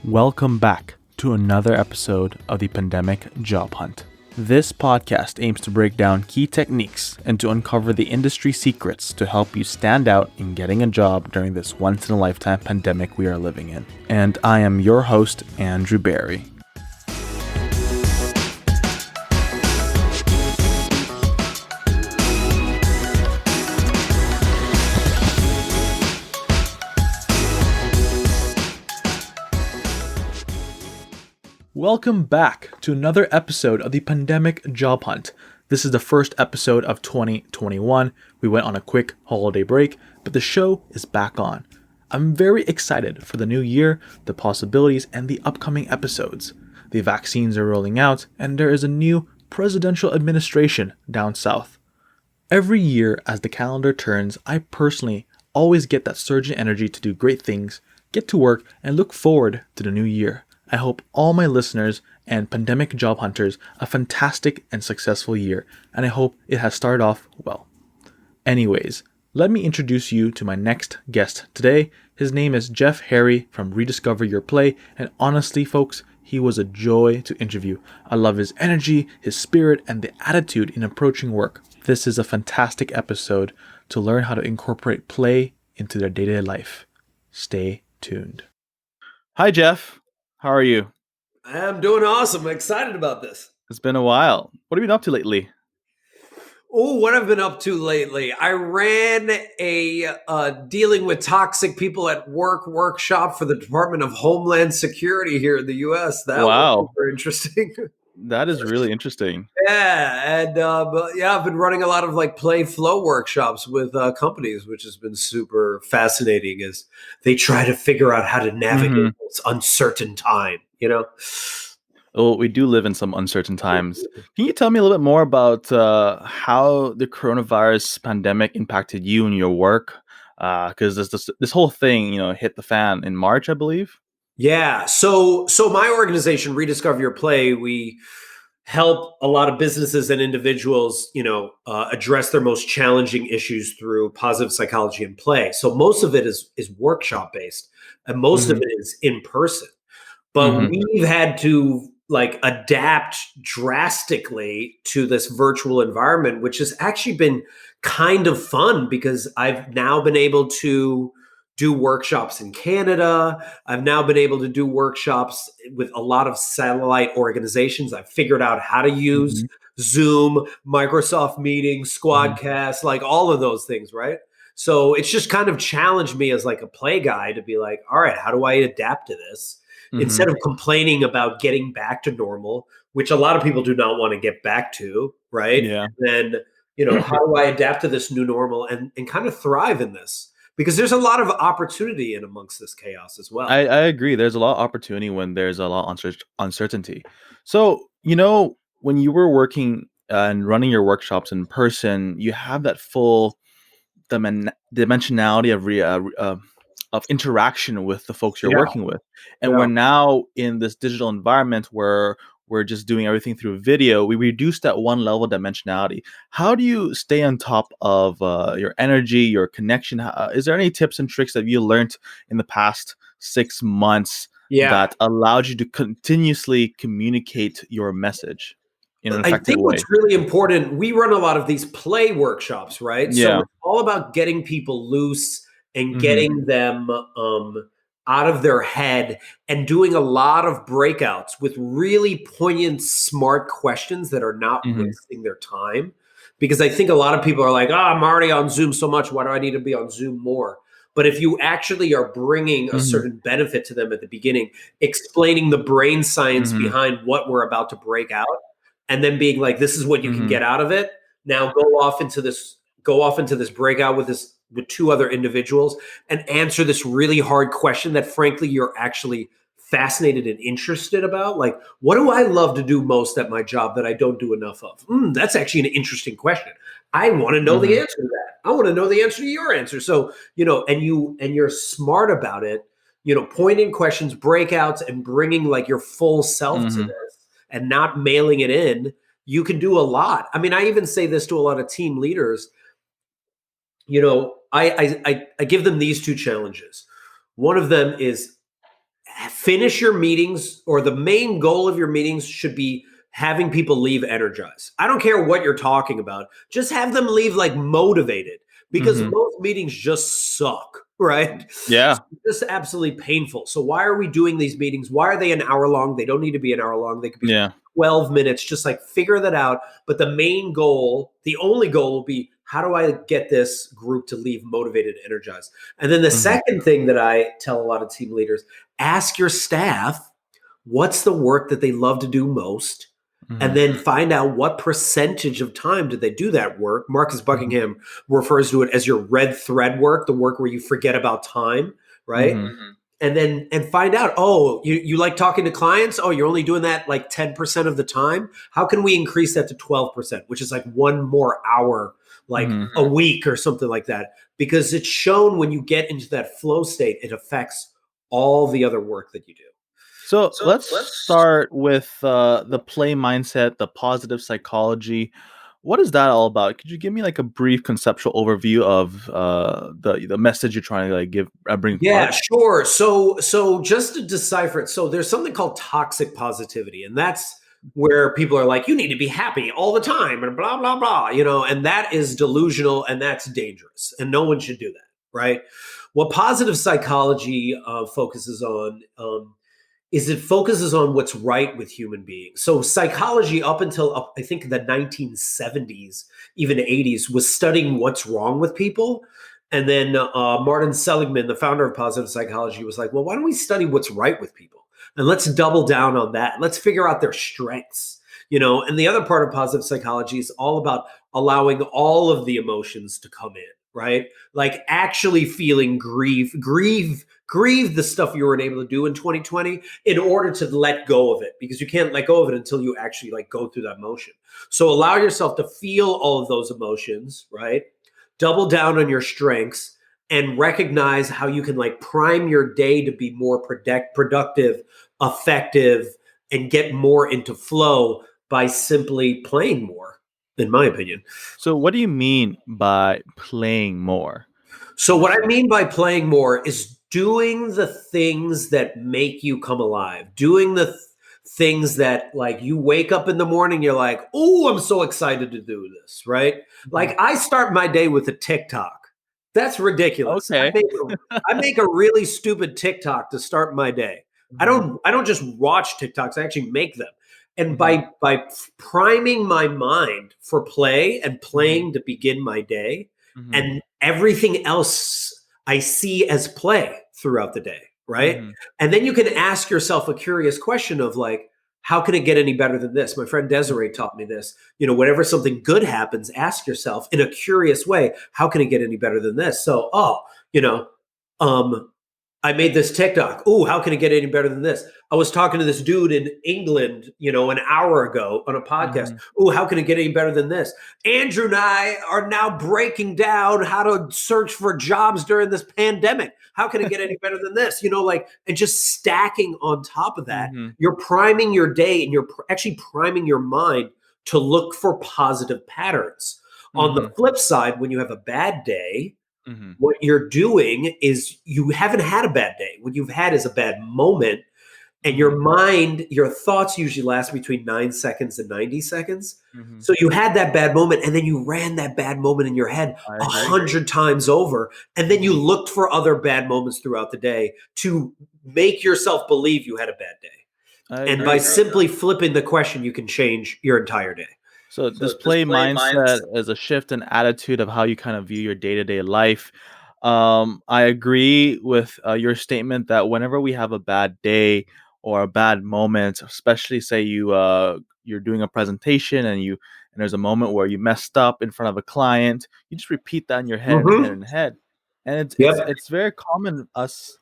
Welcome back to another episode of the Pandemic Job Hunt. This podcast aims to break down key techniques and to uncover the industry secrets to help you stand out in getting a job during this once-in-a-lifetime pandemic we are living in. And I am your host, Andrew Barry. Welcome back to another episode of the Pandemic Job Hunt. This is the first episode of 2021. We went on a quick holiday break, but the show is back on. I'm very excited for the new year, the possibilities, and the upcoming episodes. The vaccines are rolling out, and there is a new presidential administration down south. Every year as the calendar turns, I personally always get that surge in energy to do great things, get to work, and look forward to the new year. I hope all my listeners and pandemic job hunters a fantastic and successful year, and I hope it has started off well. Anyways, let me introduce you to my next guest today. His name is Jeff Harry from Rediscover Your Play, and honestly, folks, he was a joy to interview. I love his energy, his spirit, and the attitude in approaching work. This is a fantastic episode to learn how to incorporate play into their day-to-day life. Stay tuned. Hi, Jeff. How are you? I'm doing awesome. I'm excited about this. It's been a while. What have you been up to lately? Oh, what I've been up to lately. I ran a dealing with toxic people at work workshop for the Department of Homeland Security here in the U.S. That was super interesting. That is really interesting. Yeah, and I've been running a lot of play flow workshops with companies, which has been super fascinating as they try to figure out how to navigate this uncertain time, Well, we do live in some uncertain times. Can you tell me a little bit more about how the coronavirus pandemic impacted you and your work? Because this whole thing, hit the fan in March, I believe. Yeah. So my organization, Rediscover Your Play, we help a lot of businesses and individuals, address their most challenging issues through positive psychology and play. So most of it is workshop based, and most of it is in person. But we've had to adapt drastically to this virtual environment, which has actually been kind of fun because I've now been able to do workshops in Canada. I've now been able to do workshops with a lot of satellite organizations. I've figured out how to use Zoom, Microsoft Meetings, Squadcast, all of those things, right? So it's just kind of challenged me as a play guy to be all right, how do I adapt to this? Instead of complaining about getting back to normal, which a lot of people do not want to get back to, right? Yeah. And then, how do I adapt to this new normal and kind of thrive in this? Because there's a lot of opportunity in amongst this chaos as well. I agree. There's a lot of opportunity when there's a lot of uncertainty. So, when you were working and running your workshops in person, you have that full dimensionality of interaction with the folks you're working with. And we're now in this digital environment where we're just doing everything through video. We reduced that one level of dimensionality. How do you stay on top of your energy, your connection? Is there any tips and tricks that you learned in the past 6 months that allowed you to continuously communicate your message in an effective way? What's really important, we run a lot of these play workshops, right? Yeah. So it's all about getting people loose and getting them out of their head and doing a lot of breakouts with really poignant, smart questions that are not wasting their time. Because I think a lot of people are I'm already on Zoom so much. Why do I need to be on Zoom more? But if you actually are bringing a certain benefit to them at the beginning, explaining the brain science behind what we're about to break out, and then being this is what you can get out of it. Now go off into this breakout with two other individuals and answer this really hard question that frankly you're actually fascinated and interested about. What do I love to do most at my job that I don't do enough of? That's actually an interesting question. I want to know the answer to that. I want to know the answer to your answer. So, and you're smart about it, pointing questions, breakouts, and bringing your full self to this and not mailing it in. you can do a lot. I mean, I even say this to a lot of team leaders. I give them these two challenges. One of them is finish your meetings, or the main goal of your meetings should be having people leave energized. I don't care what you're talking about. Just have them leave like motivated, because Mm-hmm. most meetings just suck, right? Yeah. Just absolutely painful. So why are we doing these meetings? Why are they an hour long? They don't need to be an hour long. They could be Yeah. 12 minutes. Just like figure that out. But the main goal, the only goal will be, how do I get this group to leave motivated, energized? And then the Mm-hmm. second thing that I tell a lot of team leaders, ask your staff what's the work that they love to do most, Mm-hmm. and then find out what percentage of time did they do that work. Marcus Buckingham refers to it as your red thread work, the work where you forget about time, right? Mm-hmm. And then find out, oh, you like talking to clients? Oh, you're only doing that like 10% of the time. How can we increase that to 12%, which is like one more hour, like Mm-hmm. a week or something like that? Because it's shown when you get into that flow state, it affects all the other work that you do. So let's start with the play mindset, the positive psychology. What is that all about? Could you give me like a brief conceptual overview of the message you're trying to like give bring Yeah, across? sure. So just to decipher it, so there's something called toxic positivity, and that's where people are like, you need to be happy all the time and blah blah blah, and that is delusional and that's dangerous, and no one should do that, right? What positive psychology focuses on, is it focuses on what's right with human beings. So psychology, up until I think the 1970s, even 80s, was studying what's wrong with people. And then Martin Seligman, the founder of positive psychology, was like, well, why don't we study what's right with people? And let's double down on that. Let's figure out their strengths. And the other part of positive psychology is all about allowing all of the emotions to come in, right? Like actually feeling grieve the stuff you weren't able to do in 2020 in order to let go of it, because you can't let go of it until you actually like go through that motion. So allow yourself to feel all of those emotions, right? Double down on your strengths and recognize how you can like prime your day to be more productive, effective, and get more into flow by simply playing more, in my opinion. So what do you mean by playing more? So, Would you what I say? mean by playing more is doing the things that make you come alive, doing the things that, like, you wake up in the morning, you're like, oh, I'm so excited to do this, right? Mhm. Like, I start my day with a TikTok. That's ridiculous. Okay. I make a really stupid TikTok to start my day. Mhm. I don't just watch TikToks, I actually make them. And Mhm. by priming my mind for play and Mhm. playing to begin my day, Mhm. and everything else I see as play throughout the day, right? Mhm. And then you can ask yourself a curious question of like, how can it get any better than this? My friend Desiree taught me this. Whenever something good happens, ask yourself in a curious way, how can it get any better than this? So, you know, um, I made this TikTok. Ooh, how can it get any better than this? I was talking to this dude in England, an hour ago on a podcast. Mhm. Ooh, how can it get any better than this? Andrew and I are now breaking down how to search for jobs during this pandemic. How can it get any better than this? And just stacking on top of that, Mhm. you're priming your day and you're actually priming your mind to look for positive patterns. On the Mhm. flip side, when you have a bad day, Mhm. what you're doing is you haven't had a bad day. What you've had is a bad moment. And your Mhm. mind, your thoughts usually last between 9 seconds and 90 seconds. Mhm. So you had that bad moment, and then you ran that bad moment in your head I a agree. hundred times over. And then you Mhm. looked for other bad moments throughout the day to make yourself believe you had a bad day. I And by agree. simply flipping the question, you can change your entire day. So display mindset is a shift in attitude of how you kind of view your day-to-day life. I agree with your statement that whenever we have a bad day or a bad moment, especially say you're doing a presentation and there's a moment where you messed up in front of a client, you just repeat that in your head and head Mm-hmm. and head, and Yep. it's very common as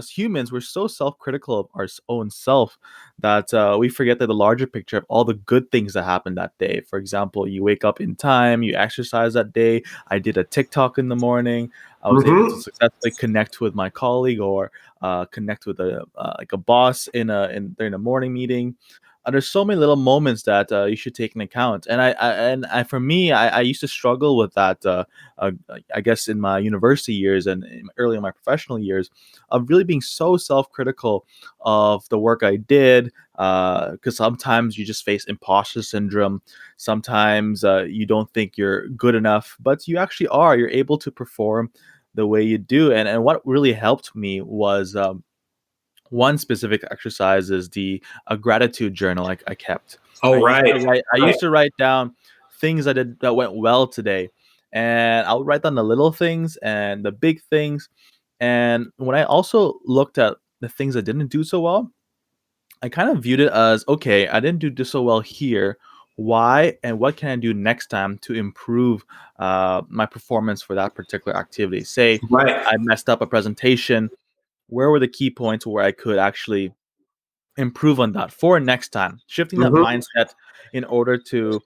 humans, we're so self-critical of our own self that we forget that the larger picture of all the good things that happened that day. For example, you wake up in time, you exercise that day. I did a TikTok in the morning. I was able to Mm-hmm. successfully connect with my colleague or connect with a like a boss in during a morning meeting. there's so many little moments that you should take into account. And for me, I used to struggle with that. Uh, I guess in my university years and early in my professional years, of really being so self-critical of the work I did. Because sometimes you just face imposter syndrome. Sometimes you don't think you're good enough, but you actually are. You're able to perform the way you do. And what really helped me was one specific exercise is the a gratitude journal I kept. Oh, right. I Right. used to write down things I did that went well today, and I'll write down the little things and the big things. And when I also looked at the things I didn't do so well, I kind of viewed it as, okay, I didn't do this so well here. Why and what can I do next time to improve my performance for that particular activity? Say Right. I messed up a presentation. Where were the key points where I could actually improve on that for next time? Shifting that Mhm. mindset in order to,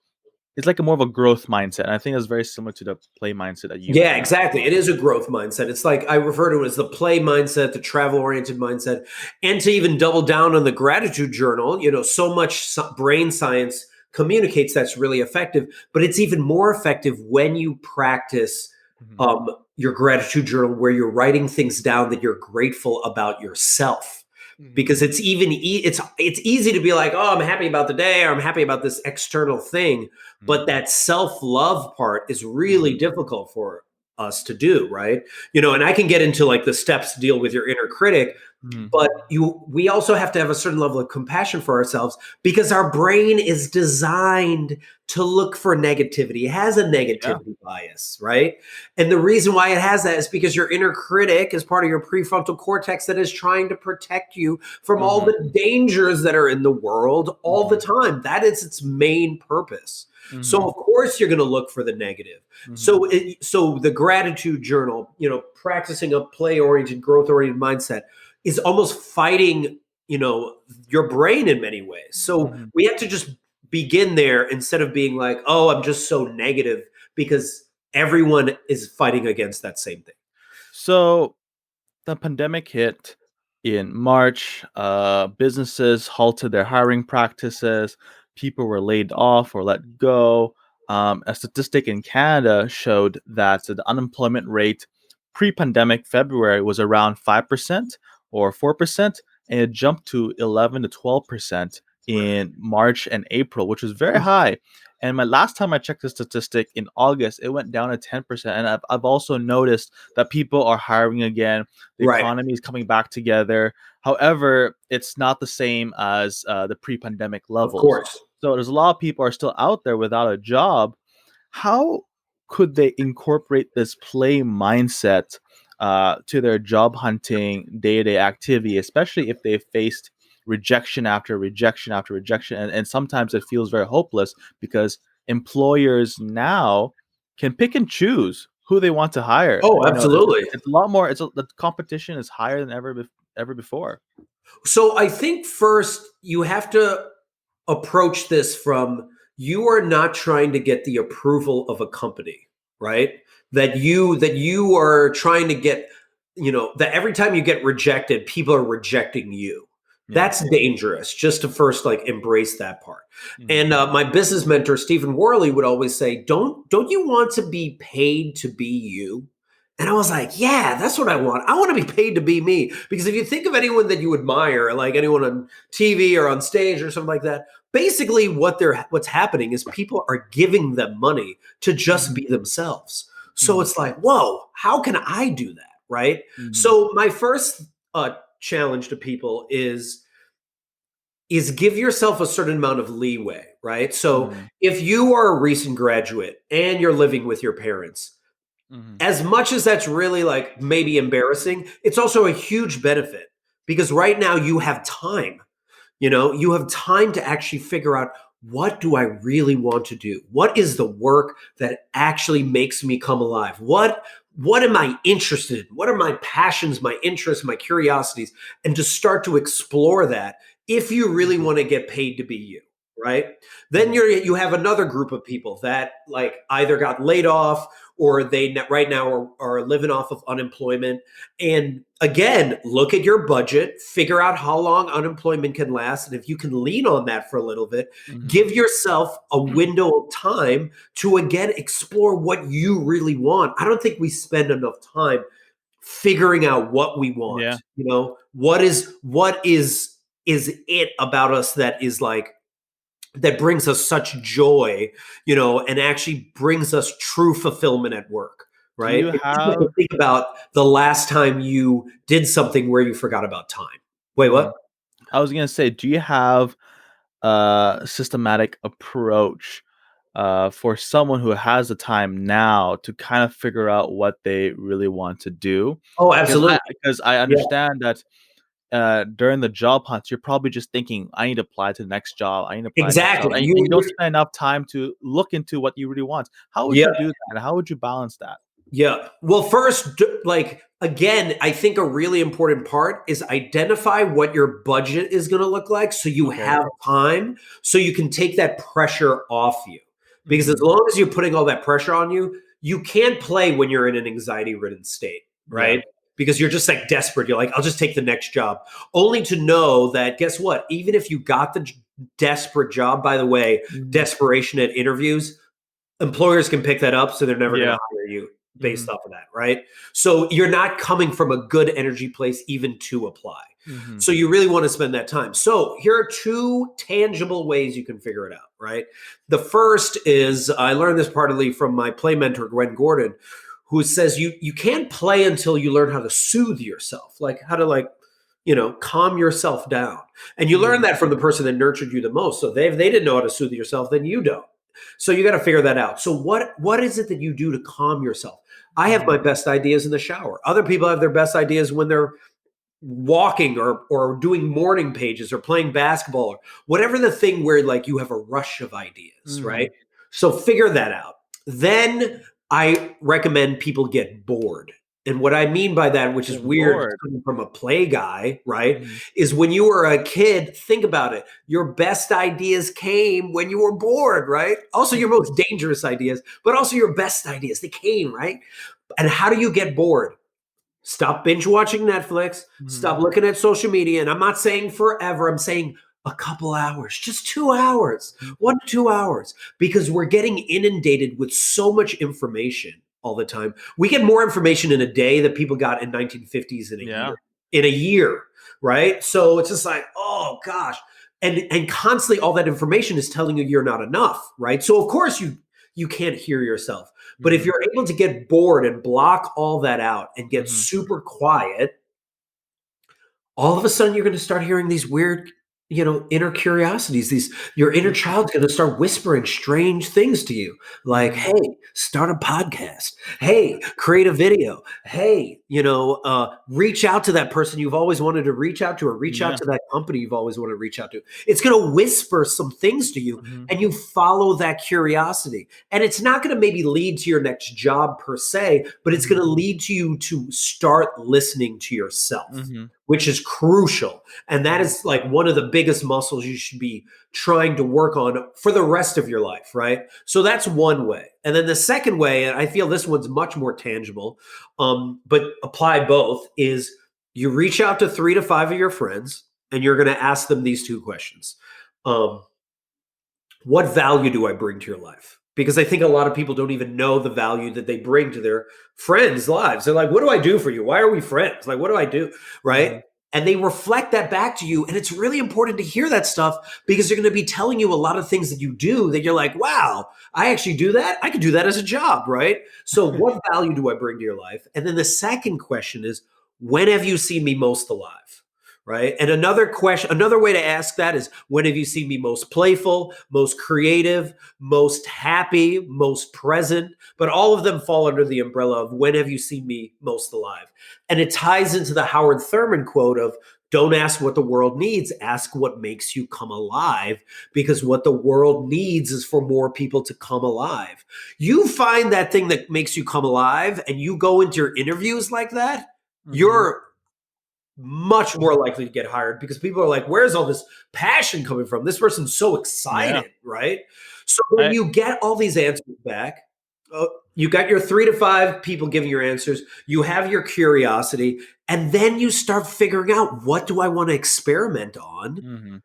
it's like a more of a growth mindset. And I think that's very similar to the play mindset that you Yeah, mentioned as exactly. It well. is a growth mindset. It's like I refer to it as the play mindset, the travel oriented mindset, and to even double down on the gratitude journal. So much brain science communicates that's really effective, but it's even more effective when you practice Mhm, um, your gratitude journal, where you're writing things down that you're grateful about yourself. mhm, Because it's easy to be like, oh, I'm happy about the day, or I'm happy about this external thing, but mhm, that self-love part is really mhm, difficult for us to do, right? And I can get into like the steps to deal with your inner critic, mhm, but we also have to have a certain level of compassion for ourselves, because our brain is designed to look for negativity. It has a yeah. negativity bias, right? And the reason why it has that is because your inner critic is part of your prefrontal cortex that is trying to protect you from all Mhm, the dangers that are in the world all the mhm, time. That is its main purpose. So mhm, of course you're going to look for the negative. mhm, So the gratitude journal, practicing a play-oriented, growth-oriented mindset is almost fighting, your brain in many ways. So mhm. we have to just begin there instead of being like, oh, I'm just so negative, because everyone is fighting against that same thing. So the pandemic hit in March. Businesses halted their hiring practices. People were laid off or let go. A statistic in Canada showed that the unemployment rate pre-pandemic February was around 5% or 4%, and it jumped to 11 to 12% in March and April, which was very high. And my last time I checked the statistic in August, it went down to 10%. And I've also noticed that people are hiring again. The Right. economy is coming back together. However, it's not the same as the pre-pandemic Of levels. course. So there's a lot of people are still out there without a job. How could they incorporate this play mindset to their job hunting day-to-day activity, especially if they faced rejection after rejection after rejection, and sometimes it feels very hopeless because employers now can pick and choose who they want to hire. Oh, You know, absolutely. it's a lot more. The competition is higher than ever before. So I think first you have to approach this from, you are not trying to get the approval of a company, right? That you are trying to get, that every time you get rejected, people are rejecting you. Yeah. That's dangerous, just to first like embrace that part. Hmm. And my business mentor Stephen Worley would always say, don't you want to be paid to be you? And I was like, yeah, that's what I want. I want to be paid to be me. Because if you think of anyone that you admire, like anyone on TV or on stage or something like that, basically what's happening is people are giving them money to just Hmm. be themselves. So Hmm. it's like, whoa, how can I do that? Right. Hmm. So my first challenge to people is give yourself a certain amount of leeway, right? So Hmm. if you are a recent graduate and you're living with your parents, Hmm. as much as that's really like maybe embarrassing, it's also a huge benefit, because right now you have time. You have time to actually figure out, what do I really want to do? What is the work that actually makes me come alive? What am I interested in? What are my passions, my interests, my curiosities? And to start to explore that, if you really Hmm. want to get paid to be you. right? Then Mhm. you have another group of people that like either got laid off or they right now are living off of unemployment. And again, look at your budget, figure out how long unemployment can last. And if you can lean on that for a little bit, Mhm. give yourself a window of time to again explore what you really want. I don't think we spend enough time figuring out what we Yeah. want. You know, what is it about us that is like that brings us such joy, you know, and actually brings us true fulfillment at work, Do right? you If you had to have think about the last time you did something where you forgot about time. Wait, what? Mhm. I was gonna say, do you have a systematic approach for someone who has the time now to kind of figure out what they really want to do? Oh, Because I absolutely. because I Yeah, understand that during the job hunt, you're probably just thinking, I need to apply to the next job, I need to apply to the next job, exactly. and you don't spend enough time to look into what you really want. How would Yeah, you do that? And how would you balance that? yeah. Well, first, like again, I think a really important part is identify what your budget is going to look like so you Okay. have time so you can take that pressure off you. Because as Mhm. long as you're putting all that pressure on you, you can't play when you're in an anxiety ridden state, Yeah. right? Because you're just like desperate. You're like, I'll just take the next job. Only to know that, guess what? Even if you got the desperate job, by the way, Mhm. desperation at interviews, employers can pick that up, so they're never going to Yeah. hire you based Mhm. off of that, right? So you're not coming from a good energy place even to apply. Mhm. So you really want to spend that time. So here are two tangible ways you can figure it out, right? The first is I learned this partly from my play mentor Gwen Gordon, who says you can't play until you learn how to soothe yourself, like how to like calm yourself down. And you learn Mhm. that from the person that nurtured you the most. So they didn't know how to soothe yourself, then you don't. So you got to figure that out. So what is it that you do to calm yourself? I have Mhm. my best ideas in the shower. Other people have their best ideas when they're walking or doing morning pages or playing basketball or whatever the thing where like you have a rush of ideas, right? Mhm. So figure that out. Then I recommend people get bored. And what I mean by that, which is Getting weird bored. coming from a play guy, right? Mhm. Is when you were a kid, think about it. Your best ideas came when you were bored, right? Also, your most dangerous ideas, but also your best ideas, they came, right? And how do you get bored? Stop binge watching Netflix. Mhm. Stop looking at social media. And I'm not saying forever, I'm saying a couple hours, just 2 hours, Mhm. 1 to 2 hours, because we're getting inundated with so much information all the time. We get more information in a day that people got in 1950s in a year. Yeah. In a year, right? So it's just like, oh gosh. And constantly all that information is telling you you're not enough, right? So of course you can't hear yourself. But if Mhm. you're able to get bored and block all that out and get Mhm. super quiet, all of a sudden you're going to start hearing these weird, inner curiosities. These your inner child's going to start whispering strange things to you, like, Mhm. "Hey, start a podcast. Hey, create a video. Hey, reach out to that person you've always wanted to reach out to, or reach out Yeah. to that company you've always wanted to reach out to." It's going to whisper some things to you, Mhm. and you follow that curiosity. And it's not going to maybe lead to your next job per se, but it's going Mhm. to lead to you to start listening to yourself, Mhm. which is crucial. And that Mhm. is like one of the biggest muscles you should be trying to work on for the rest of your life, right? So that's one way. And then the second way, and I feel this one's much more tangible, but apply both, is you reach out to 3 to 5 of your friends and you're going to ask them these two questions. Um, what value do I bring to your life? Because I think a lot of people don't even know the value that they bring to their friends' lives. They're like, what do I do for you? Why are we friends? Like, what do I do? Right. Mhm. And they reflect that back to you. And it's really important to hear that stuff because they're going to be telling you a lot of things that you do that you're like, wow, I actually do that. I could do that as a job. Right. So, what value do I bring to your life? And then the second question is, when have you seen me most alive? Right. And another way to ask that is, when have you seen me most playful, most creative, most happy, most present? But all of them fall under the umbrella of when have you seen me most alive? And it ties into the Howard Thurman quote of, don't ask what the world needs, ask what makes you come alive, because what the world needs is for more people to come alive. You find that thing that makes you come alive and you go into your interviews like that, Mhm. you're much more likely to get hired because people are like, where's all this passion coming from? This person's so Yeah. excited, right? So when I you get all these answers back, uh, you got your 3 to 5 people giving your answers, you have your curiosity, and then you start figuring out, what do I want to experiment on? mhm.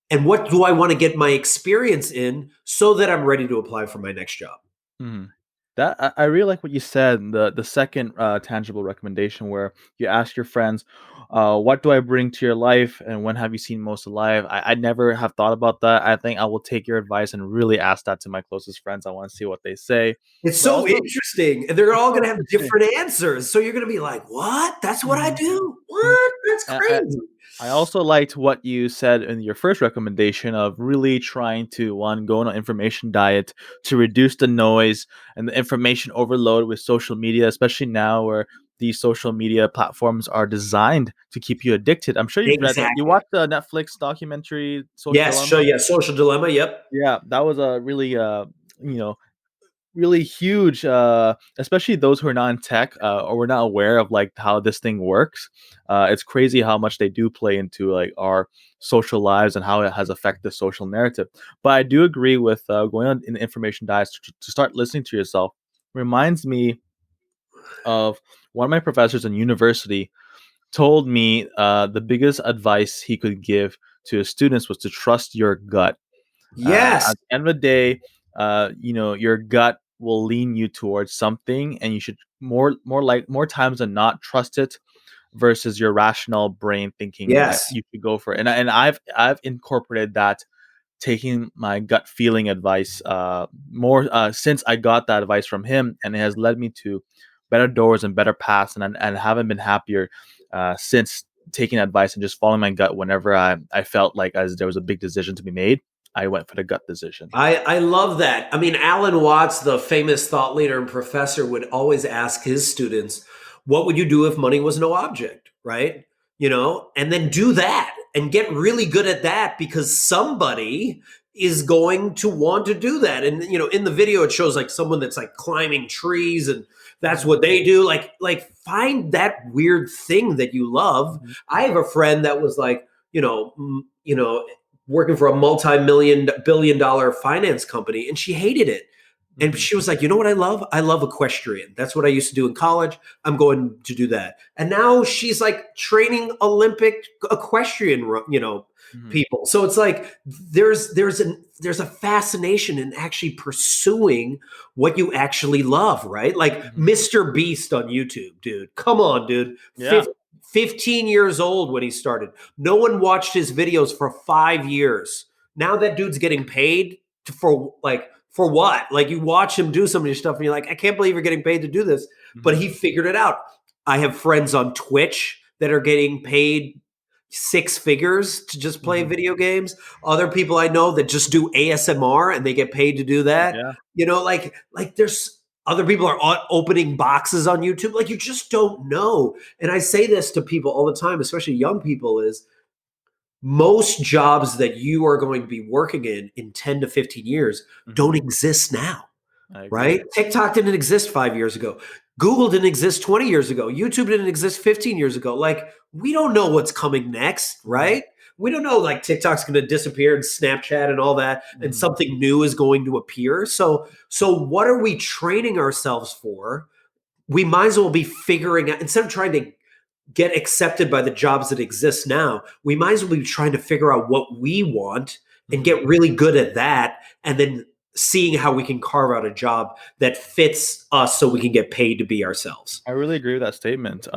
And what do I want to get my experience in so that I'm ready to apply for my next job? Mhm. That I really like what you said. The second tangible recommendation where you ask your friends, "What do I bring to your life, and when have you seen most alive?" I never have thought about that. I think I will take your advice and really ask that to my closest friends. I want to see what they say. It's But so also, interesting. And they're it's all so going to have interesting. different answers. So you're going to be like, what? That's what I Mhm, do? mhm. What? That's I, crazy. I also liked what you said in your first recommendation of really trying to one go on an information diet to reduce the noise and the information overload with social media, especially now where these social media platforms are designed to keep you addicted. I'm sure you've read that. You Exactly. watched the Netflix documentary Social Yes. So, Dilemma? yeah, social dilemma. Yep. Yeah, that was a really you know, really huge, especially those who are not in tech, or were not aware of like how this thing works. It's crazy how much they do play into like our social lives and how it has affected the social narrative. But I do agree with going on in information diets to start listening to yourself. Reminds me of one of my professors in university told me the biggest advice he could give to his students was to trust your gut. Yes. At the end of the day, your gut will lean you towards something, and you should more times than not trust it versus your rational brain thinking that Yes. you should go for it. And I've incorporated that, taking my gut feeling advice more since I got that advice from him, and it has led me to better doors and better paths, and haven't been happier since taking advice and just following my gut whenever I felt like as there was a big decision to be made. I went for the gut decision. I love that. I mean, Alan Watts, the famous thought leader and professor, would always ask his students, what would you do if money was no object? Right. And then do that and get really good at that because somebody is going to want to do that. And, in the video, it shows like someone that's like climbing trees and that's Mhm, what they do. Like find that weird thing that you love. mhm, I have a friend that was like, working for a multi-million billion dollar finance company and she hated it. And mhm, she was like, you know what I love? I love equestrian. That's what I used to do in college. I'm going to do that. And now she's like training Olympic equestrian, mhm, people. So it's like there's a fascination in actually pursuing what you actually love, right? Like mhm. Mr. Beast on YouTube, dude. Come on, dude. Yeah. 15 years old when he started. No one watched his videos for 5 years. Now that dude's getting paid for what? Like you watch him do some of your stuff and you're like, I can't believe you're getting paid to do this. But Mhm, he figured it out. I have friends on Twitch that are getting paid 6 figures to just play mhm. video games. Other people I know that just do ASMR and they get paid to do that. Yeah. Like there's other people are opening boxes on YouTube. Like you just don't know. And I say this to people all the time, especially young people, is most jobs that you are going to be working in 10 to 15 years Mhm. don't exist now, I agree. right? TikTok didn't exist 5 years ago. Google didn't exist 20 years ago. YouTube didn't exist 15 years ago. Like, we don't know what's coming next, Mhm, right? We don't know, like, TikTok's going to disappear and Snapchat and all that, and mhm, something new is going to appear. So what are we training ourselves for? We might as well be figuring out, instead of trying to get accepted by the jobs that exist now, we might as well be trying to figure out what we want and mhm. get really good at that. And then seeing how we can carve out a job that fits us so we can get paid to be ourselves. I really agree with that statement.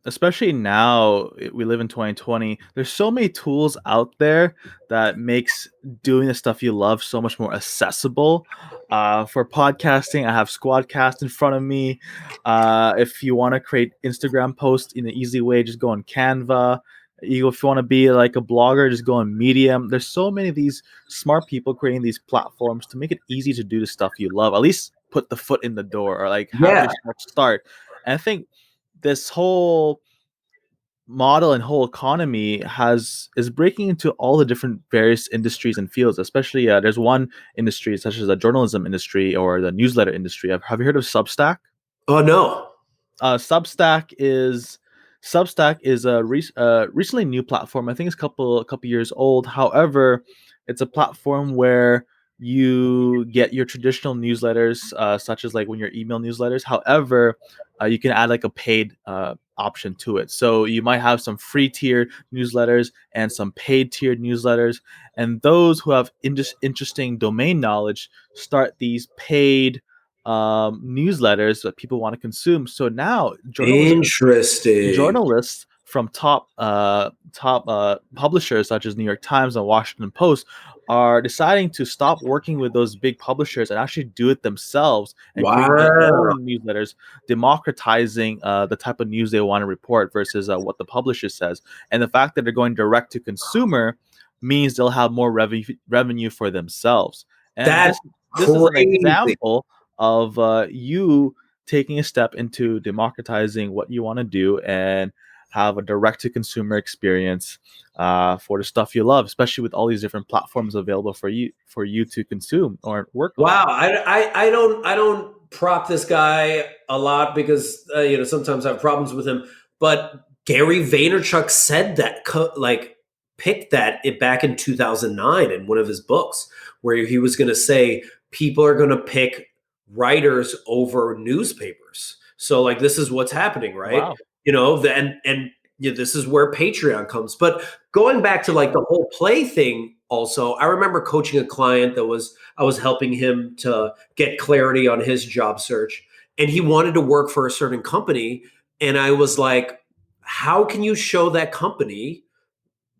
Especially now we live in 2020. There's so many tools out there that makes doing the stuff you love so much more accessible. For podcasting, I have Squadcast in front of me. If you want to create Instagram posts in an easy way, just go on Canva. If you want to be like a blogger, just go on Medium. There's so many of these smart people creating these platforms to make it easy to do the stuff you love. At least put the foot in the door or like have Yeah. yourself start. And I think this whole model and whole economy has is breaking into all the different various industries and fields. Especially, there's one industry such as the journalism industry or the newsletter industry. Have you heard of Substack? Oh, no. Substack is Substack is a recently new platform. I think it's a couple years old. However, it's a platform where you get your traditional newsletters, such as like when your email newsletters. However, you can add like a paid option to it. So you might have some free tier newsletters and some paid tiered newsletters. And those who have interesting domain knowledge start these paid newsletters that people want to consume. So now Interesting. journalists from top publishers such as New York Times and Washington Post are deciding to stop working with those big publishers and actually do it themselves and create their Wow. own newsletters, democratizing the type of news they want to report versus what the publisher says. And the fact that they're going direct to consumer means they'll have more revenue for themselves. And That's this is an crazy. example of you taking a step into democratizing what you want to do and have a direct to consumer experience for the stuff you love, especially with all these different platforms available for you to consume or work on. Wow, I don't prop this guy a lot because sometimes I have problems with him. But Gary Vaynerchuk said that picked that it back in 2009 in one of his books where he was going to say people are going to pick writers over newspapers. So like this is what's happening, right? Wow. This is where Patreon comes. But going back to like the whole play thing, also, I remember coaching a client I was helping him to get clarity on his job search, and he wanted to work for a certain company. And I was like, how can you show that company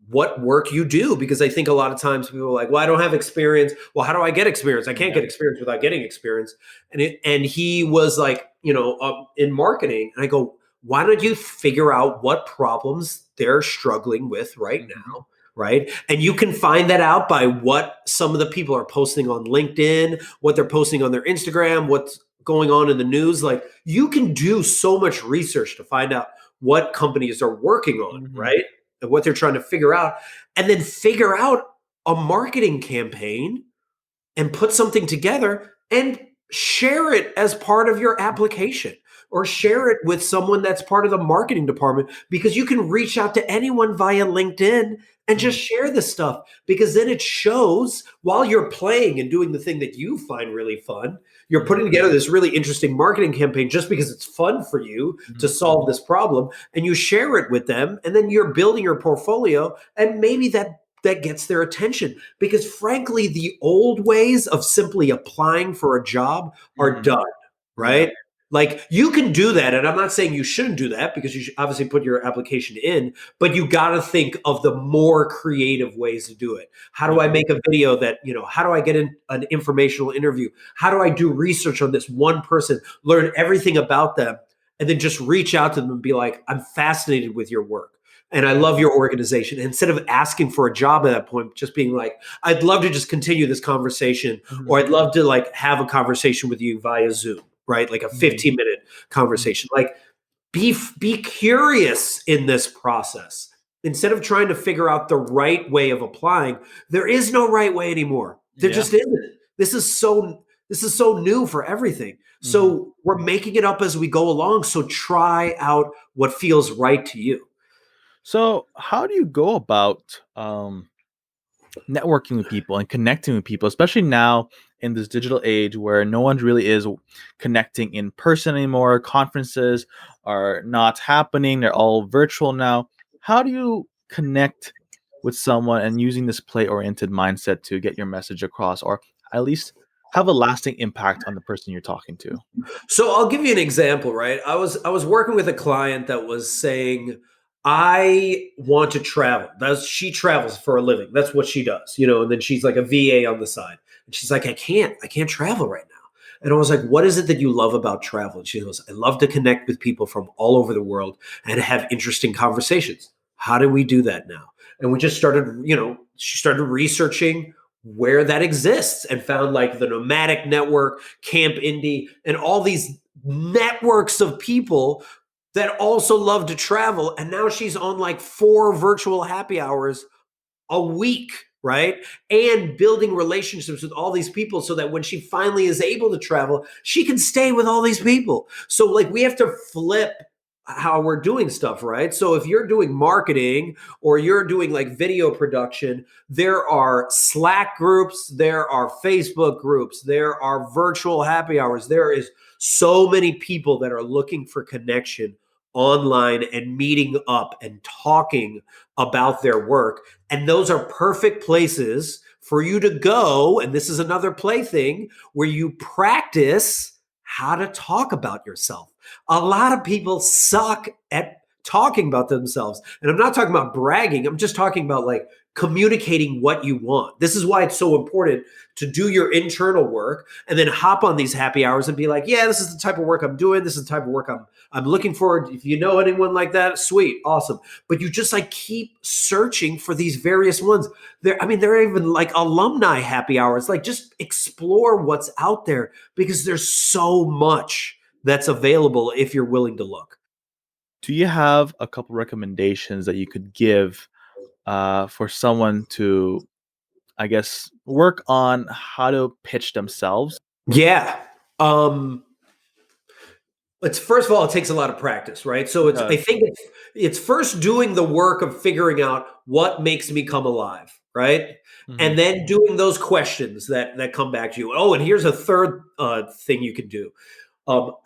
what work you do? Because I think a lot of times people are like, well, I don't have experience. Well, how do I get experience? I can't Yeah. get experience without getting experience. And he was like, in marketing. And I go, why don't you figure out what problems they're struggling with right Hmm. now? Right. And you can find that out by what some of the people are posting on LinkedIn, what they're posting on their Instagram, what's going on in the news. Like you can do so much research to find out what companies are working on. Hmm. Right. And what they're trying to figure out, and then figure out a marketing campaign and put something together and share it as part of your application or share it with someone that's part of the marketing department because you can reach out to anyone via LinkedIn and Hmm. just share this stuff because then it shows while you're playing and doing the thing that you find really fun. You're putting Hmm. together this really interesting marketing campaign just because it's fun for you to Hmm. solve this problem and you share it with them and then you're building your portfolio and maybe that gets their attention because frankly the old ways of simply applying for a job are Hmm. done, Yeah. right? Like you can do that and I'm not saying you shouldn't do that because you should obviously put your application in, but you got to think of the more creative ways to do it. How do I Hmm. make a video that, how do I get in an informational interview? How do I do research on this one person, learn everything about them, and then just reach out to them and be like, I'm fascinated with your work and I love your organization. Instead of asking for a job at that point, just being like, I'd love to just continue this conversation, Hmm. or I'd love to like have a conversation with you via Zoom, right? Like a Hmm. 15-minute conversation. Like be curious in this process. Instead of trying to figure out the right way of applying, there is no right way anymore. There Yeah. just isn't. This is so new for everything. Hmm. So we're making it up as we go along. So try out what feels right to you. So, how do you go about networking with people and connecting with people, especially now in this digital age where no one really is connecting in person anymore? Conferences are not happening, they're all virtual now. How do you connect with someone and using this play oriented mindset to get your message across, or at least have a lasting impact on the person you're talking to? So I'll give you an example, right? I was working with a client that was saying, I want to travel. She travels for a living. That's what she does, and then she's like a VA on the side. And she's like, I can't travel right now. And I was like, what is it that you love about travel? And she goes, I love to connect with people from all over the world and have interesting conversations. How do we do that now? And we just started, she started researching where that exists and found like the Nomadic Network, Camp Indie, and all these networks of people that also love to travel. And now she's on like 4 virtual happy hours a week, right? And building relationships with all these people so that when she finally is able to travel, she can stay with all these people. So, like, we have to flip how we're doing stuff, right? So if you're doing marketing or you're doing like video production, there are Slack groups, there are Facebook groups, there are virtual happy hours. There is so many people that are looking for connection online and meeting up and talking about their work. And those are perfect places for you to go. And this is another plaything where you practice how to talk about yourself. A lot of people suck at talking about themselves. And I'm not talking about bragging. I'm just talking about like communicating what you want. This is why it's so important to do your internal work and then hop on these happy hours and be like, yeah, this is the type of work I'm doing. This is the type of work I'm looking for. If you know anyone like that, sweet, awesome. But you just like keep searching for these various ones. There are even like alumni happy hours. Like just explore what's out there because there's so much that's available if you're willing to look. Do you have a couple recommendations that you could give for someone to, I guess, work on how to pitch themselves? Yeah. Um, it's first of all, it takes a lot of practice, right? So It it's I does. think it's first doing the work of figuring out what makes me come alive, right? Hmm. And then doing those questions that come back to you. Oh, and here's a third thing you can do.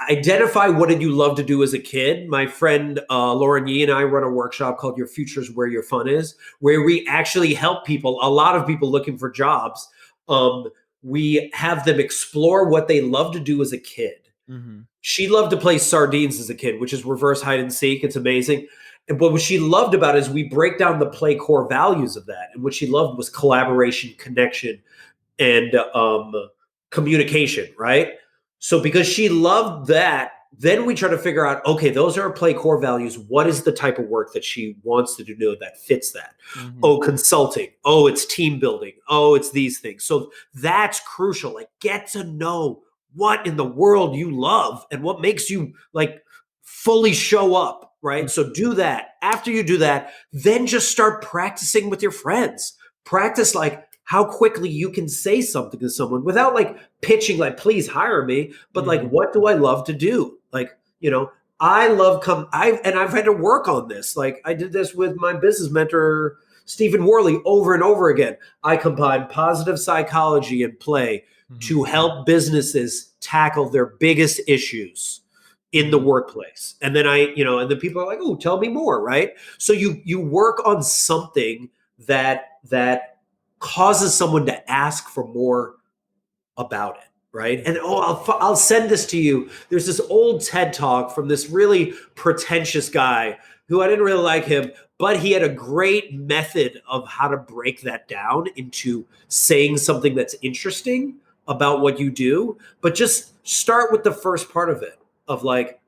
Identify what did you love to do as a kid. My friend Lauren Yee and I run a workshop called Your Future's Where Your Fun Is, where we actually help people, a lot of people looking for jobs. Um, we have them explore what they love to do as a kid. Hmm. She loved to play sardines as a kid, which is reverse hide and seek. It's amazing. And what she loved about it is we break down the play core values of that. And what she loved was collaboration, connection, and communication, right? So because she loved that, then we try to figure out, okay, those are our play core values. What is the type of work that she wants to do that fits that? Hmm. Oh, consulting. Oh, it's team building. Oh, it's these things. So that's crucial. Like get to know what in the world you love and what makes you like fully show up, right? So do that. After you do that, then just start practicing with your friends. Practice like how quickly you can say something to someone without like pitching like please hire me, but like Hmm. what do I love to do? Like, I love I've had to work on this. Like I did this with my business mentor Stephen Worley over and over again. I combine positive psychology and play Hmm. to help businesses tackle their biggest issues in the Hmm. workplace. And then and then people are like, "Oh, tell me more," right? So you work on something that causes someone to ask for more about it, right? And I'll send this to you. There's this old TED talk from this really pretentious guy who I didn't really like him, but he had a great method of how to break that down into saying something that's interesting about what you do, but just start with the first part of it of like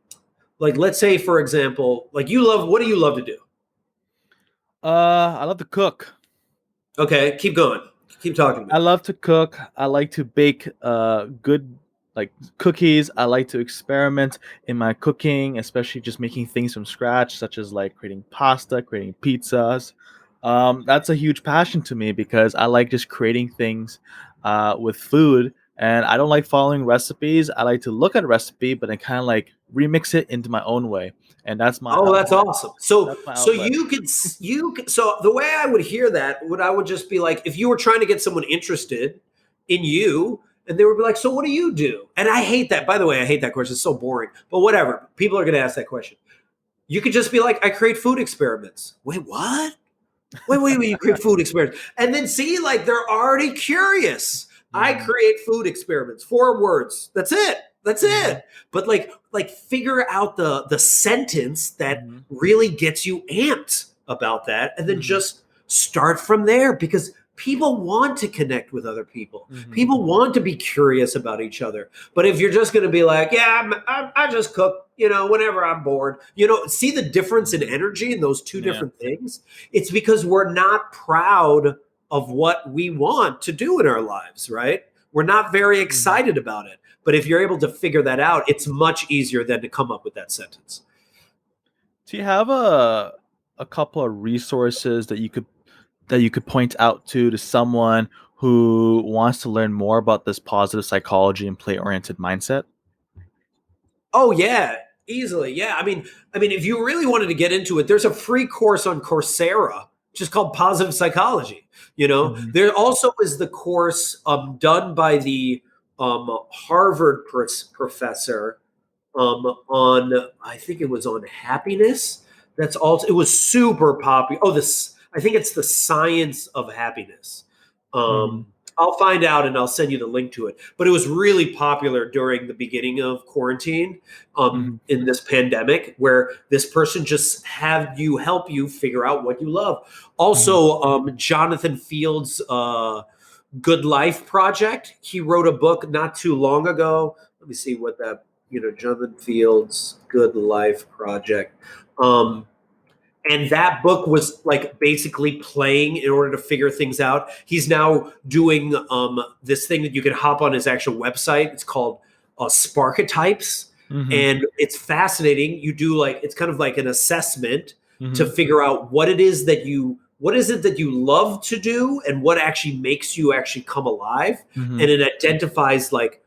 let's say for example, like what do you love to do? I love to cook. Okay, keep going. Keep talking to I me. love to cook. I like to bake good like cookies. I like to experiment in my cooking, especially just making things from scratch, such as like creating pasta, creating pizzas. That's a huge passion to me because I like just creating things with food, and I don't like following recipes. I like to look at a recipe, but then kind of like remix it into my own way, and Oh, that's awesome. So, that's my so outlet. so the way I would hear that I would just be like, if you were trying to get someone interested in you, and they would be like, so what do you do? And I hate that. By the way, I hate that question. It's so boring. But whatever. People are going to ask that question. You could just be like, I create food experiments. Wait, what? Wait, you create food experiments. And then see, like, they're already curious. I Hmm. create food experiments. 4 words. That's it. That's Hmm. it. But like figure out the sentence that Hmm. really gets you amped about that, and then Hmm. just start from there because people want to connect with other people. Hmm. People want to be curious about each other. But if you're just going to be like, yeah, I just cook, whenever I'm bored, see the difference in Hmm. energy in those two Yeah. different things? It's because we're not proud of what we want to do in our lives, right? We're not very Hmm. excited about it. But if you're able to figure that out, it's much easier than to come up with that sentence. Do you have a couple of resources that you could point out to someone who wants to learn more about this positive psychology and play oriented mindset? Oh yeah. Easily. Yeah. I mean, if you really wanted to get into it, there's a free course on Coursera, just called Positive Psychology. Hmm. There also is the course done by the Harvard professor on, I think it was on happiness. That's also, it was super popular. Oh, this, I think it's the science of happiness. Hmm. I'll find out and I'll send you the link to it. But it was really popular during the beginning of quarantine, Hmm. in this pandemic, where this person just had you help you figure out what you love. Hmm. Also, Jonathan Fields' Good Life Project. He wrote a book not too long ago. Let me see what that, Jonathan Fields' Good Life Project. Um, and that book was like basically playing in order to figure things out. He's now doing this thing that you can hop on his actual website. It's called Sparketypes, Hmm. and it's fascinating. You do like, it's kind of like an assessment to Hmm. figure out what is it that you love to do and what actually makes you actually come alive. Hmm. And it identifies like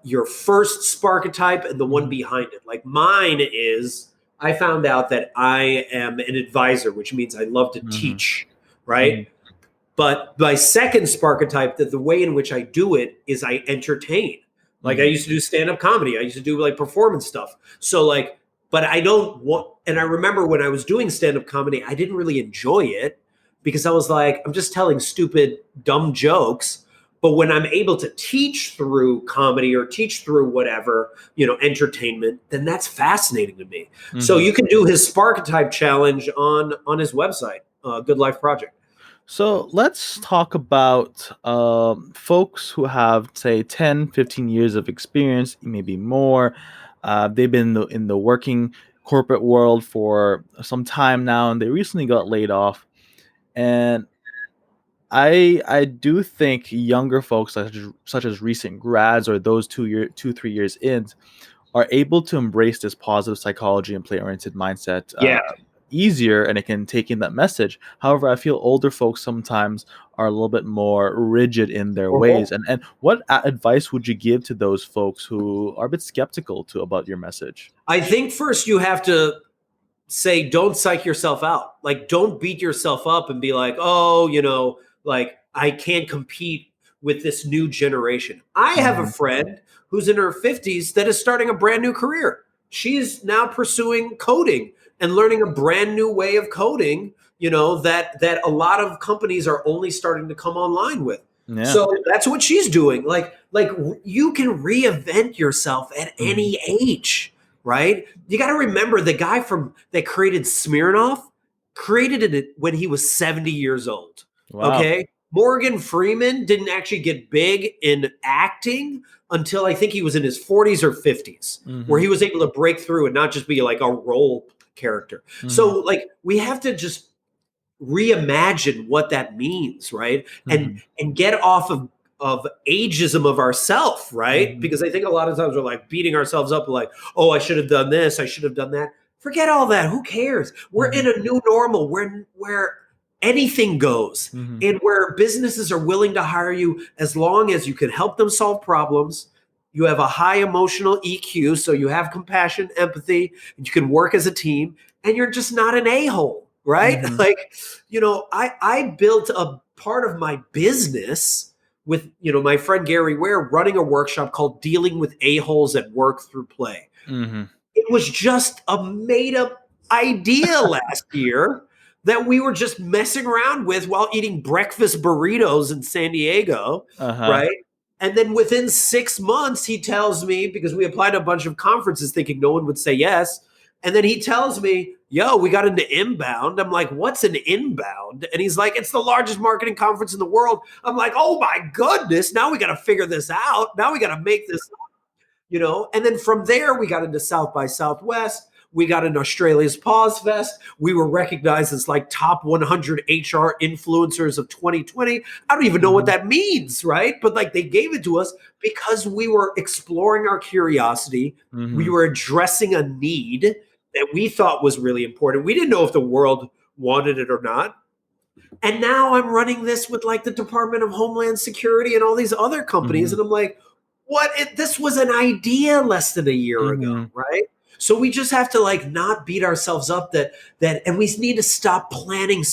your first Sparketype and the one Hmm. behind it. Like mine is, I found out that I am an advisor, which means I love to Hmm. teach, Hmm. right? But my second Sparketype, that the way in which I do it is I entertain. Like I Hmm. used to do stand-up comedy. I used to do like performance stuff. So like, but I don't want, and I remember when I was doing stand-up comedy, I didn't really enjoy it because I was like, I'm just telling stupid, dumb jokes. But when I'm able to teach through comedy or teach through whatever, entertainment, then that's fascinating to me. So Hmm. you can do his Sparketype challenge on his website, Good Life Project. So let's talk about folks who have, say, 10, 15 years of experience, maybe more. They've been in the working corporate world for some time now, and they recently got laid off. And I do think younger folks, such as recent grads or those 2, 3 years in, are able to embrace this positive psychology and play oriented mindset Yeah. easier, and it can take in that message. However, I feel older folks sometimes are a little bit more rigid in their ways. And what advice would you give to those folks who are a bit skeptical about your message? I think first you have to say, don't psych yourself out. Like, don't beat yourself up and be like, oh, like I can't compete with this new generation. I have a Hmm. friend who's in her 50s that is starting a brand new career. She's now pursuing coding and learning a brand new way of coding, that a lot of companies are only starting to come online with. Yeah. So that's what she's doing. Like you can reinvent yourself at Hmm. any age, right? You got to remember the guy from that created Smirnoff created it when he was 70 years old. Wow. Okay. Morgan Freeman didn't actually get big in acting until I think he was in his 40s or 50s, where Hmm. he was able to break through and not just be like a role character. Hmm. So, like, we have to just reimagine what that means, right? and Hmm. and get off of ageism of ourself, right? Hmm. Because I think a lot of times we're like beating ourselves up like, oh, I should have done this, I should have done that. Forget all that. Who cares? We're Hmm. in a new normal where anything goes, Hmm. and where businesses are willing to hire you as long as you can help them solve problems. You have a high emotional EQ, so you have compassion, empathy, and you can work as a team, and you're just not an a-hole, right? Hmm. Like, I built a part of my business with, my friend Gary Ware running a workshop called Dealing with A-Holes at Work Through Play. Hmm. It was just a made up idea last year that we were just messing around with while eating breakfast burritos in San Diego, Uh-huh. right? And then within 6 months, he tells me, because we applied to a bunch of conferences thinking no one would say yes. And then he tells me, yo, we got into inbound. I'm like, what's an inbound? And he's like, it's the largest marketing conference in the world. I'm like, oh my goodness, now we got to figure this out. Now we got to make this, and then from there we got into South by Southwest. We got into Australia's Pause Fest. We were recognized as like top 100 HR influencers of 2020. I don't even know what Hmm. that means, right? But like they gave it to us because we were exploring our curiosity. We Hmm. were addressing a need that we thought was really important. We didn't know if the world wanted it or not. And now I'm running this with like the Department of Homeland Security and all these other companies. Hmm. And I'm like, this was an idea less than a year ago, Hmm. right? So we just have to like not beat ourselves up and we need to stop planning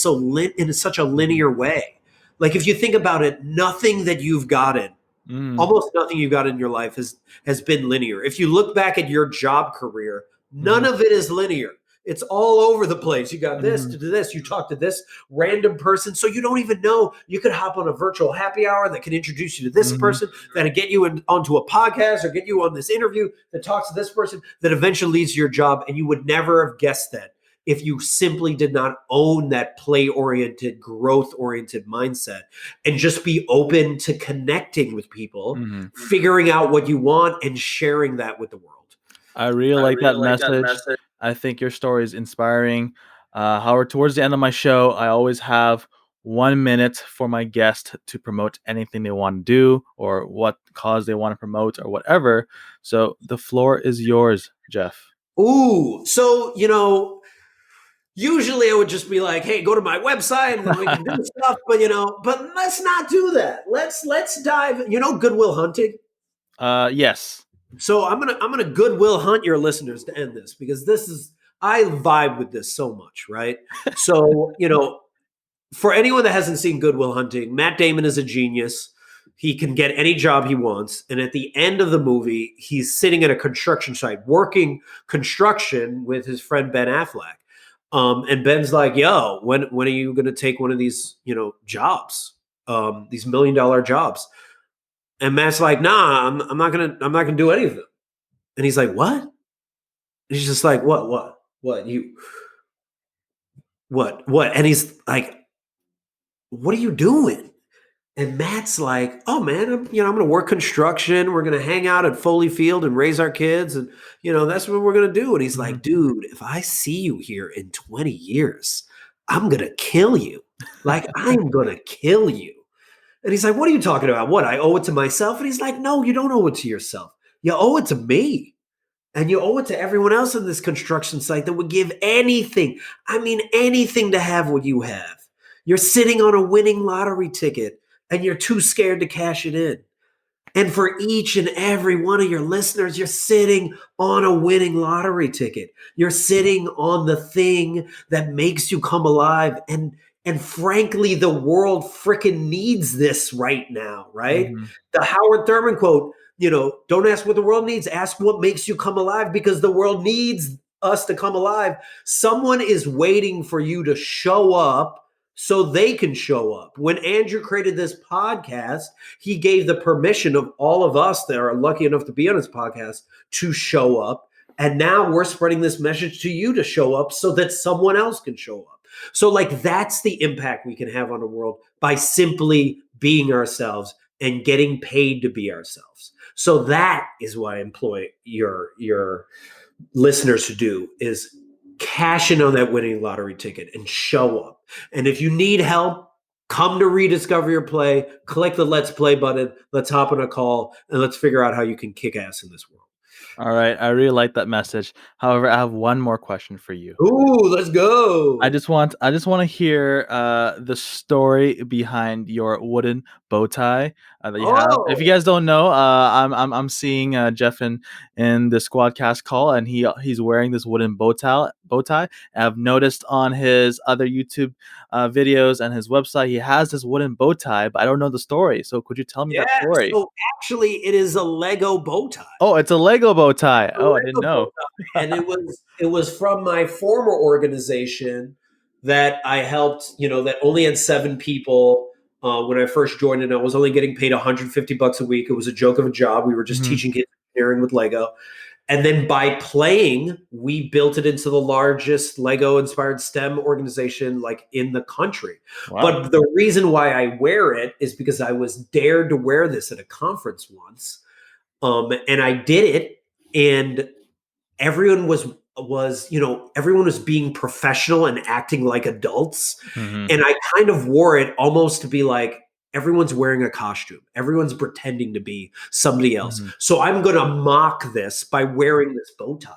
in such a linear way. Like if you think about it, nothing that you've gotten, Mm-hmm. almost nothing you've got in your life has been linear. If you look back at your job career, none Mm-hmm. of it is linear. It's all over the place. You got this Mm-hmm. to do this. You talk to this random person, so you don't even know. You could hop on a virtual happy hour that can introduce you to this Mm-hmm. person, that'll get you onto a podcast or get you on this interview that talks to this person that eventually leads to your job. And you would never have guessed that if you simply did not own that play-oriented, growth-oriented mindset and just be open to connecting with people, Mm-hmm. figuring out what you want and sharing that with the world. I really like that message. I think your story is inspiring. However, towards the end of my show, I always have 1 minute for my guest to promote anything they want to do or what cause they want to promote or whatever. So the floor is yours, Jeff. Ooh, so usually I would just be like, "Hey, go to my website and then we can do stuff." But let's not do that. Let's dive. Goodwill Hunting. Yes. So I'm gonna Goodwill Hunt your listeners to end this because I vibe with this so much, right? So for anyone that hasn't seen Goodwill Hunting, Matt Damon is a genius. He can get any job he wants. And at the end of the movie, he's sitting at a construction site working construction with his friend Ben Affleck. And Ben's like, yo, when are you going to take one of these, jobs, these $1 million jobs? And Matt's like, nah, I'm not gonna do any of them. And he's like, what? And he's just like, what? And he's like, what are you doing? And Matt's like, "Oh man, I'm going to work construction. We're going to hang out at Foley Field and raise our kids, and that's what we're going to do." And he's Mhm. like, "Dude, if I see you here in 20 years, I'm going to kill you. Like I'm going to kill you." And he's like, "What are you talking about? What? I owe it to myself?" And he's like, "No, you don't owe it to yourself. You owe it to me." And you owe it to everyone else in this construction site that would give anything, I mean, anything to have what you have. You're sitting on a winning lottery ticket and you're too scared to cash it in. And for each and every one of your listeners, you're sitting on a winning lottery ticket. You're sitting on the thing that makes you come alive. And frankly, the world freaking needs this right now, right? Mhm. The Howard Thurman quote, don't ask what the world needs, ask what makes you come alive because the world needs us to come alive. Someone is waiting for you to show up so they can show up. When Andrew created this podcast, he gave the permission of all of us that are lucky enough to be on his podcast to show up. And now we're spreading this message to you to show up so that someone else can show up. So, like, that's the impact we can have on the world by simply being ourselves and getting paid to be ourselves. So that is what I employ your listeners to do is cash in on that winning lottery ticket and show up. And if you need help, come to Rediscover Your Play, click the Let's Play button, let's hop on a call, and let's figure out how you can kick ass in this world. All right. I really like that message. However, I have one more question for you. Ooh, let's go. I just want to hear the story behind your wooden bow tie that you have. If you Oh, guys don't know, I'm seeing Jeff in the Squadcast call, and he's wearing this wooden bow tie. I've noticed on his other YouTube videos and his website, he has this wooden bow tie, but I don't know the story. So could you tell me yeah. that story? So actually, it is a Lego bow tie. Oh, it's a Lego bow tie. A Oh, I didn't Lego bow know. tie. And it was from my former organization that I helped, that only had 7 people when I first joined, and I was only getting paid $150 a week. It was a joke of a job. We were just Mhm. teaching kids engineering with Lego. And then by playing, we built it into the largest Lego inspired STEM organization like in the country. Wow. But the reason why I wear it is because I was dared to wear this at a conference once. And I did it, and everyone everyone was being professional and acting like adults. Hmm. And I kind of wore it almost to be like, everyone's wearing a costume. Everyone's pretending to be somebody else. Hmm. So I'm going to mock this by wearing this bow tie.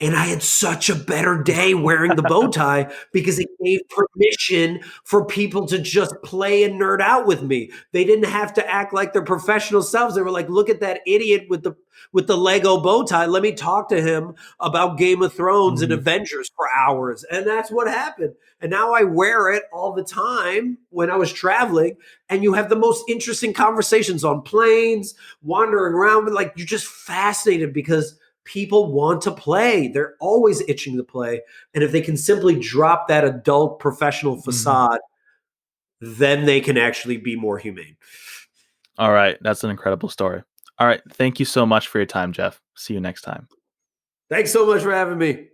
And I had such a better day wearing the bow tie because it gave permission for people to just play and nerd out with me. They didn't have to act like their professional selves. They were like, look at that idiot with the Lego bow tie. Let me talk to him about Game of Thrones and Mhm. Avengers for hours. And that's what happened. And now I wear it all the time when I was traveling. And you have the most interesting conversations on planes, wandering around, but like you're just fascinated because people want to play. They're always itching to play. And if they can simply drop that adult professional Mhm. facade, then they can actually be more humane. All right. That's an incredible story. All right. Thank you so much for your time, Jeff. See you next time. Thanks so much for having me.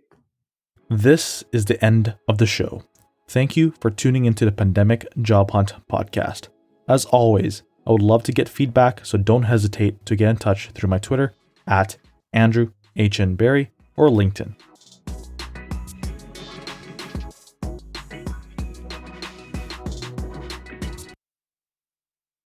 This is the end of the show. Thank you for tuning into the Pandemic Job Hunt podcast. As always, I would love to get feedback, so don't hesitate to get in touch through my Twitter at Andrew H. N. Barry or LinkedIn.